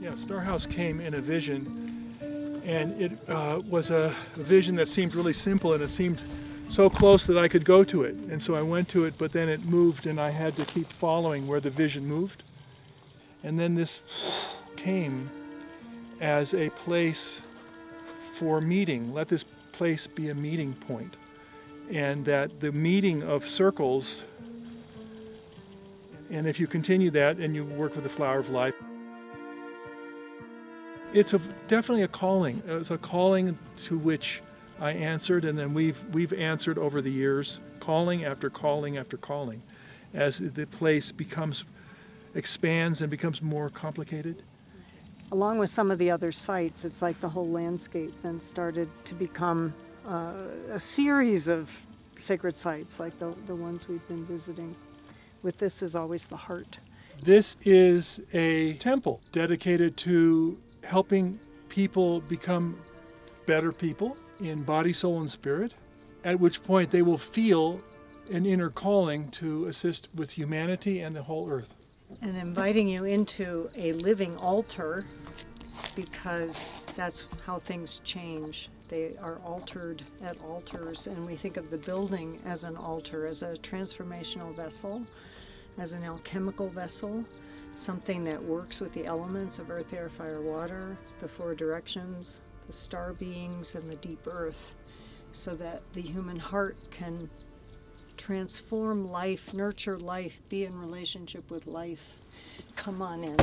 Yeah, Star House came in a vision, and it was a vision that seemed really simple, and it seemed so close that I could go to it. And so I went to it, but then it moved, and I had to keep following where the vision moved. And then this came as a place for meeting. Let this place be a meeting point. And that the meeting of circles, and if you continue that and you work with the flower of life, it's definitely a calling. It's a calling to which I answered, and then we've answered over the years, calling after calling after calling, as the place expands and becomes more complicated. Along with some of the other sites, it's like the whole landscape then started to become a series of sacred sites, like the ones we've been visiting. With this is always the heart. This is a temple dedicated to helping people become better people in body, soul, and spirit, at which point they will feel an inner calling to assist with humanity and the whole earth. And inviting you into a living altar, because that's how things change. They are altered at altars, and we think of the building as an altar, as a transformational vessel, as an alchemical vessel, something that works with the elements of earth, air, fire, water, the four directions, the star beings, and the deep earth, so that the human heart can transform life, nurture life, be in relationship with life. Come on in.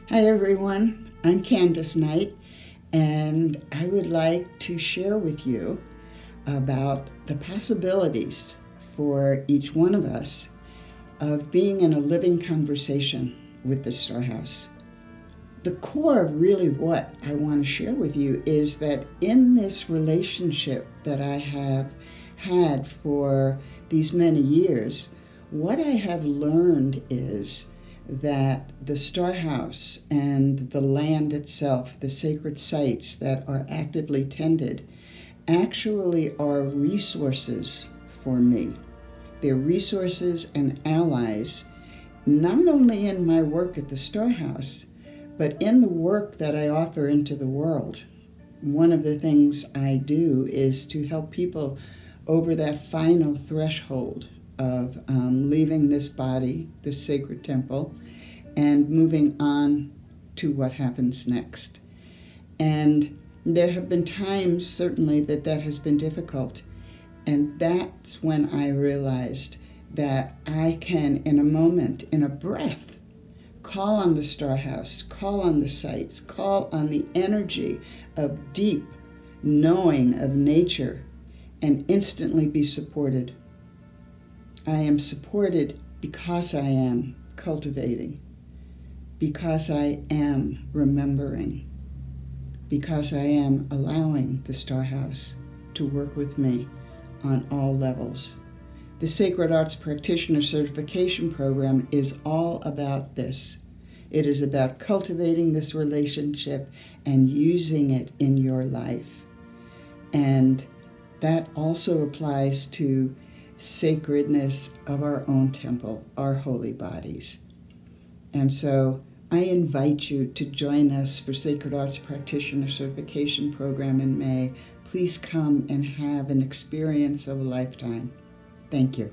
Hi everyone, I'm Candace Knight, and I would like to share with you about the possibilities for each one of us of being in a living conversation with the Star House. The core of really what I want to share with you is that in this relationship that I have had for these many years, what I have learned is that the Star House and the land itself, the sacred sites that are actively tended, actually are resources for me. They're resources and allies, not only in my work at the Star House, but in the work that I offer into the world. One of the things I do is to help people over that final threshold of leaving this body, this sacred temple, and moving on to what happens next. And there have been times, certainly, that has been difficult. And that's when I realized that I can, in a moment, in a breath, call on the Star House, call on the sites, call on the energy of deep knowing of nature, and instantly be supported. I am supported because I am cultivating, because I am remembering, because I am allowing the Star House to work with me on all levels. The Sacred Arts Practitioner Certification Program is all about this. It is about cultivating this relationship and using it in your life. And that also applies to sacredness of our own temple, our holy bodies. And so I invite you to join us for Sacred Arts Practitioner Certification Program in May. Please come and have an experience of a lifetime. Thank you.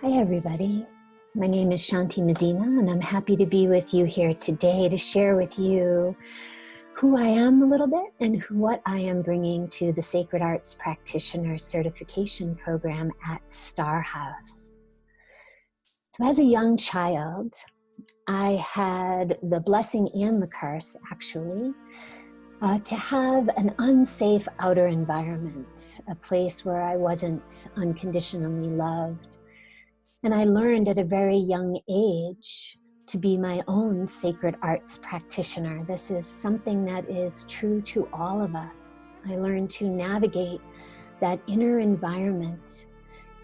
Hi, everybody. My name is Shanti Medina, and I'm happy to be with you here today to share with you who I am a little bit and what I am bringing to the Sacred Arts Practitioner Certification Program at Star House. So as a young child, I had the blessing and the curse, actually, to have an unsafe outer environment, a place where I wasn't unconditionally loved. And I learned at a very young age to be my own sacred arts practitioner. This is something that is true to all of us. I learned to navigate that inner environment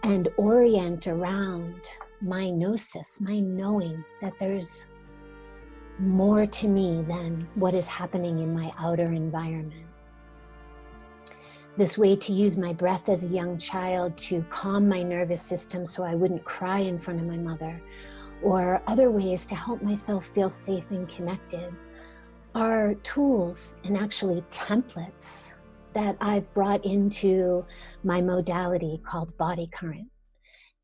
and orient around my gnosis, my knowing that there's more to me than what is happening in my outer environment. This way to use my breath as a young child to calm my nervous system so I wouldn't cry in front of my mother, or other ways to help myself feel safe and connected, are tools and actually templates that I've brought into my modality called body current.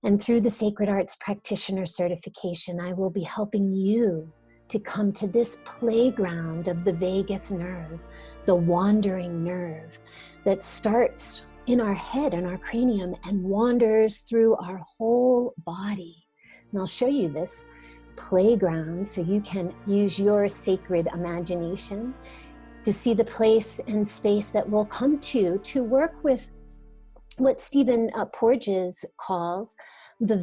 And through the Sacred Arts Practitioner Certification, I will be helping you to come to this playground of the vagus nerve, the wandering nerve that starts in our head and our cranium and wanders through our whole body. And I'll show you this playground so you can use your sacred imagination to see the place and space that we'll come to work with what Stephen Porges calls the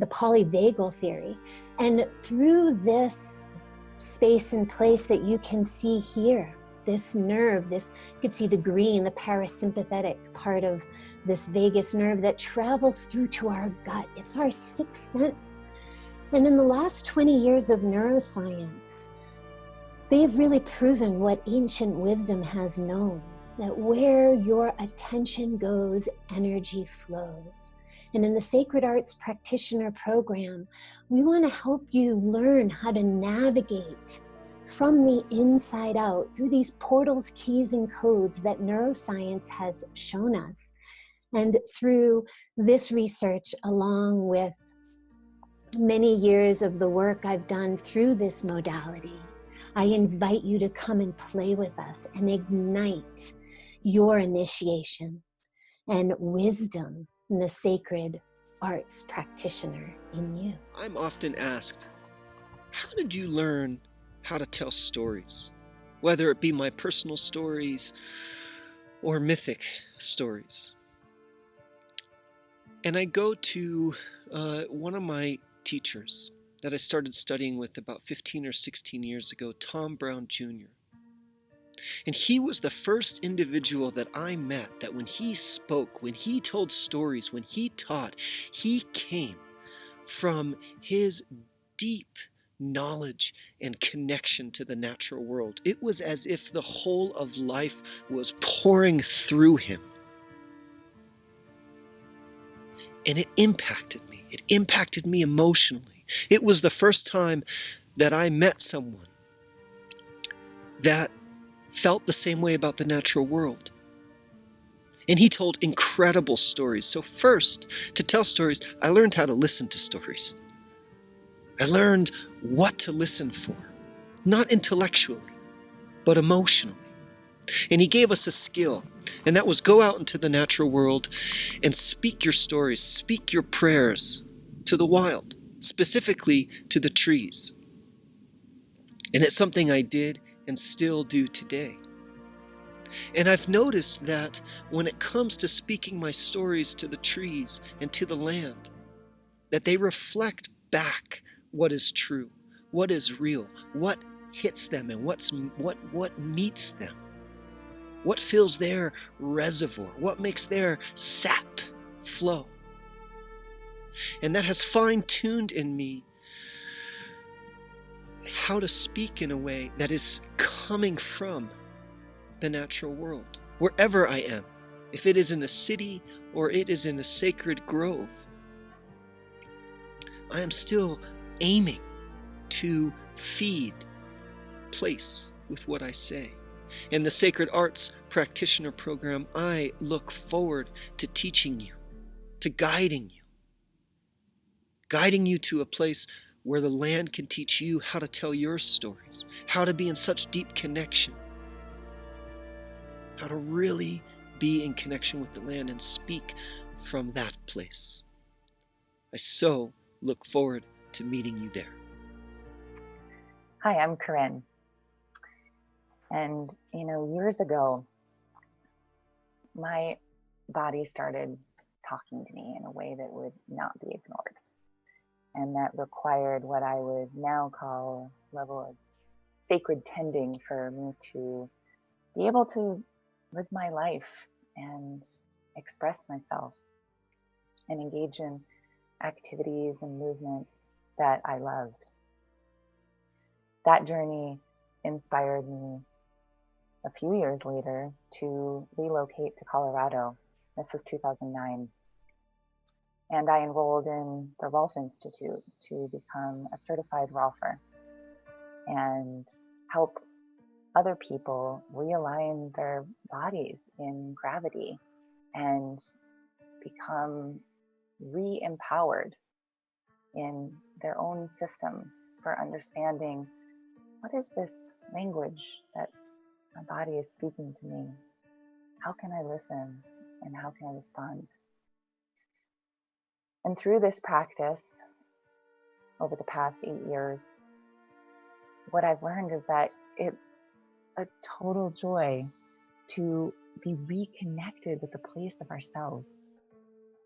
polyvagal theory. And through this space and place that you can see here, this nerve, you could see the green, the parasympathetic part of this vagus nerve that travels through to our gut. It's our sixth sense. And in the last 20 years of neuroscience, they have really proven what ancient wisdom has known, that where your attention goes, energy flows. And in the Sacred Arts Practitioner Program, we want to help you learn how to navigate from the inside out through these portals, keys, and codes that neuroscience has shown us. And through this research, along with many years of the work I've done through this modality, I invite you to come and play with us and ignite your initiation and wisdom in the sacred arts practitioner in you. I'm often asked, how did you learn how to tell stories? Whether it be my personal stories or mythic stories. And I go to one of my teachers that I started studying with about 15 or 16 years ago, Tom Brown Jr. And he was the first individual that I met that when he spoke, when he told stories, when he taught, he came from his deep knowledge and connection to the natural world. It was as if the whole of life was pouring through him. And it impacted me. It impacted me emotionally. It was the first time that I met someone that felt the same way about the natural world. And he told incredible stories. So first, to tell stories, I learned how to listen to stories. I learned what to listen for, not intellectually, but emotionally. And he gave us a skill, and that was go out into the natural world and speak your stories, speak your prayers to the wild, specifically to the trees. And it's something I did and still do today. And I've noticed that when it comes to speaking my stories to the trees and to the land, that they reflect back what is true, what is real, what hits them and what meets them, what fills their reservoir, what makes their sap flow. And that has fine-tuned in me how to speak in a way that is coming from the natural world, wherever I am, if it is in a city or it is in a sacred grove. I am still aiming to feed place with what I say. In the Sacred Arts Practitioner Program, I look forward to teaching you, to guiding you to a place where the land can teach you how to tell your stories, how to be in such deep connection, how to really be in connection with the land and speak from that place. I so look forward to meeting you there. Hi, I'm Corinne. And, years ago, my body started talking to me in a way that would not be ignored. And that required what I would now call a level of sacred tending for me to be able to live my life and express myself and engage in activities and movement that I loved. That journey inspired me a few years later to relocate to Colorado. This was 2009. And I enrolled in the Rolf Institute to become a certified Rolfer and help other people realign their bodies in gravity and become re-empowered in their own systems for understanding, what is this language that my body is speaking to me? How can I listen and how can I respond? And through this practice, over the past 8 years, what I've learned is that it's a total joy to be reconnected with the place of ourselves,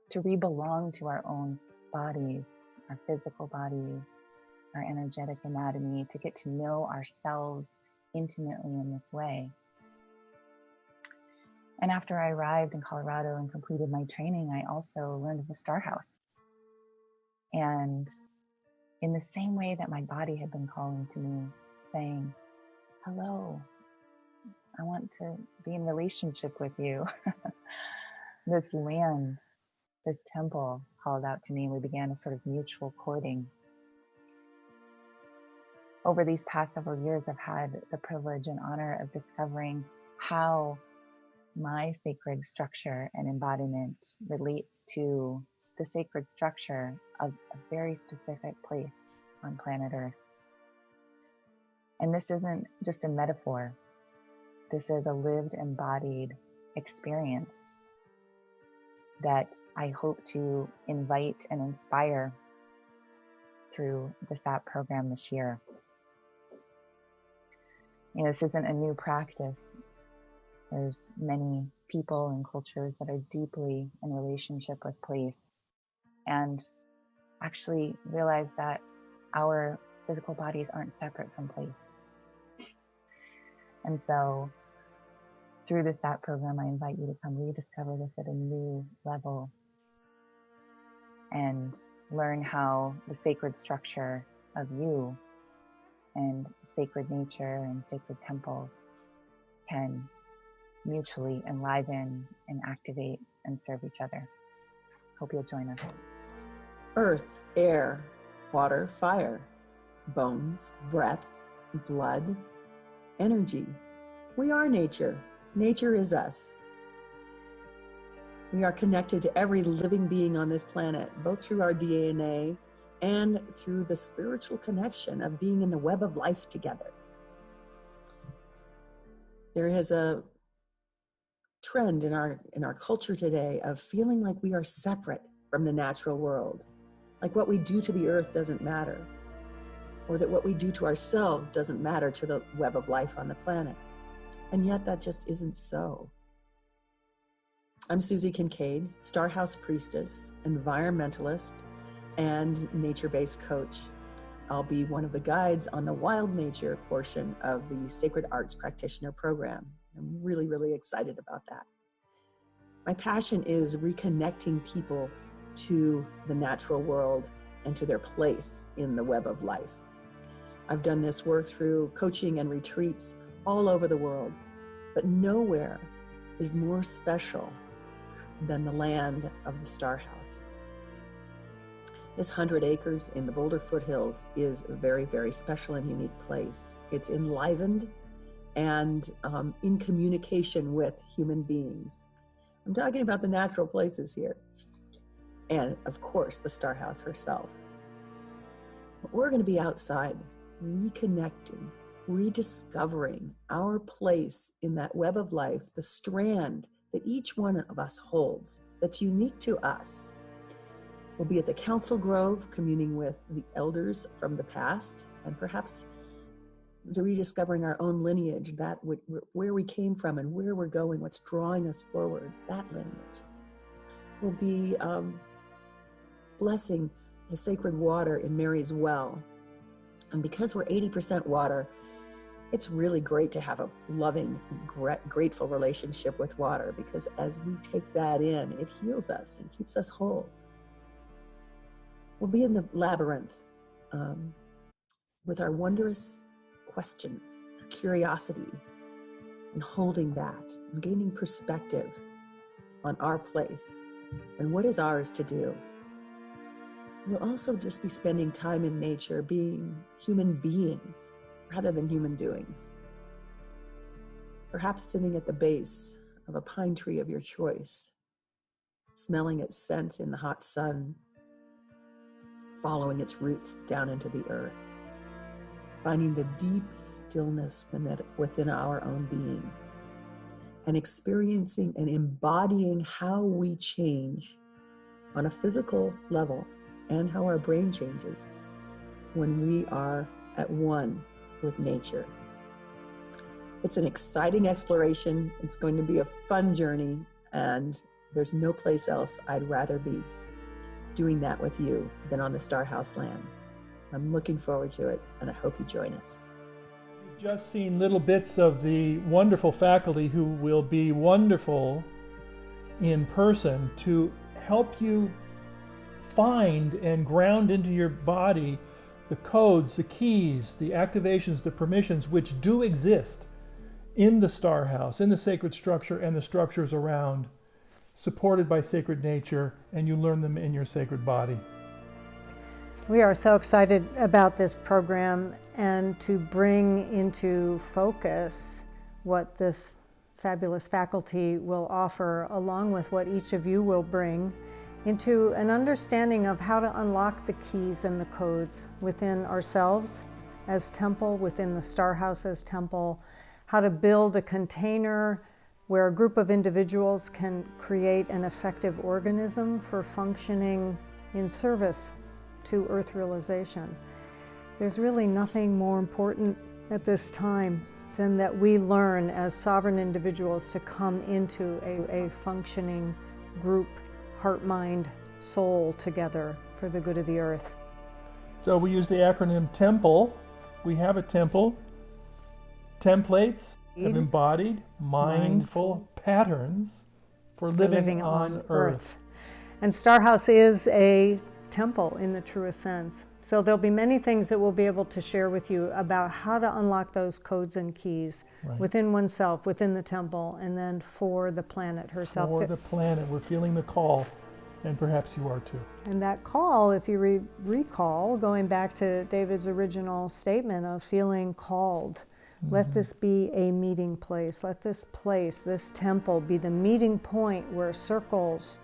to re-belong to our own bodies, our physical bodies, our energetic anatomy, to get to know ourselves intimately in this way. And after I arrived in Colorado and completed my training, I also learned of the Star House. And in the same way that my body had been calling to me, saying, hello, I want to be in relationship with you. This land, this temple called out to me, and we began a sort of mutual courting. Over these past several years, I've had the privilege and honor of discovering how my sacred structure and embodiment relates to the sacred structure of a very specific place on planet Earth. And this isn't just a metaphor. This is a lived, embodied experience that I hope to invite and inspire through the SAP program this year. You know, this isn't a new practice. There's many people and cultures that are deeply in relationship with place and actually realize that our physical bodies aren't separate from place. And so through the SAP program, I invite you to come rediscover this at a new level and learn how the sacred structure of you and sacred nature and sacred temples can mutually enliven and activate and serve each other. Hope you'll join us. Earth, air, water, fire, bones, breath, blood, energy. We are nature. Nature is us. We are connected to every living being on this planet, both through our DNA and through the spiritual connection of being in the web of life together. There is a trend in our culture today of feeling like we are separate from the natural world, like what we do to the earth doesn't matter, or that what we do to ourselves doesn't matter to the web of life on the planet. And yet that just isn't so. I'm Susie Kincaid, Star House priestess, environmentalist, and nature-based coach. I'll be one of the guides on the wild nature portion of the Sacred Arts Practitioner Program. I'm really, really excited about that. My passion is reconnecting people to the natural world and to their place in the web of life. I've done this work through coaching and retreats all over the world, but nowhere is more special than the land of the Star House. This 100 acres in the Boulder foothills is a very, very special and unique place. It's enlivened and in communication with human beings. I'm talking about the natural places here. And of course, the Star House herself. But we're going to be outside, reconnecting, rediscovering our place in that web of life, the strand that each one of us holds that's unique to us. We'll be at the Council Grove, communing with the elders from the past, and perhaps rediscovering our own lineage, that where we came from and where we're going, what's drawing us forward, that lineage. We'll be blessing the sacred water in Mary's Well. And because we're 80% water, it's really great to have a loving, grateful relationship with water, because as we take that in, it heals us and keeps us whole. We'll be in the labyrinth with our wondrous questions, curiosity, and holding that and gaining perspective on our place and what is ours to do. We'll also just be spending time in nature, being human beings rather than human doings. Perhaps sitting at the base of a pine tree of your choice, smelling its scent in the hot sun, following its roots down into the earth, finding the deep stillness within our own being, and experiencing and embodying how we change on a physical level and how our brain changes when we are at one with nature. It's an exciting exploration. It's going to be a fun journey, and there's no place else I'd rather be doing that with you than on the Star House land. I'm looking forward to it, and I hope you join us. You've just seen little bits of the wonderful faculty who will be wonderful in person to help you find and ground into your body the codes, the keys, the activations, the permissions which do exist in the Star House, in the sacred structure and the structures around, supported by sacred nature, and you learn them in your sacred body. We are so excited about this program and to bring into focus what this fabulous faculty will offer, along with what each of you will bring, into an understanding of how to unlock the keys and the codes within ourselves as temple, within the Star House as temple, how to build a container where a group of individuals can create an effective organism for functioning in service to Earth realization. There's really nothing more important at this time than that we learn as sovereign individuals to come into a functioning group, heart, mind, soul together for the good of the earth. So we use the acronym TEMPLE. We have a temple. Templates of embodied, mindful patterns for living on Earth. And Star House is a temple in the truest sense. So there'll be many things that we'll be able to share with you about how to unlock those codes and keys within oneself, within the temple, and then for the planet herself. For the planet, we're feeling the call, and perhaps you are too. And that call, if you recall, going back to David's original statement of feeling called, let this be a meeting place. Let this place, this temple, be the meeting point where circles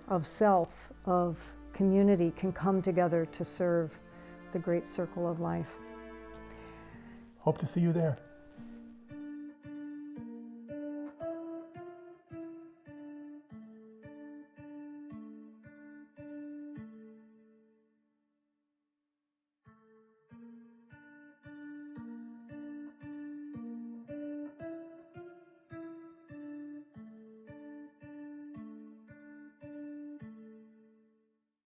of self, of community can come together to serve the great circle of life. Hope to see you there.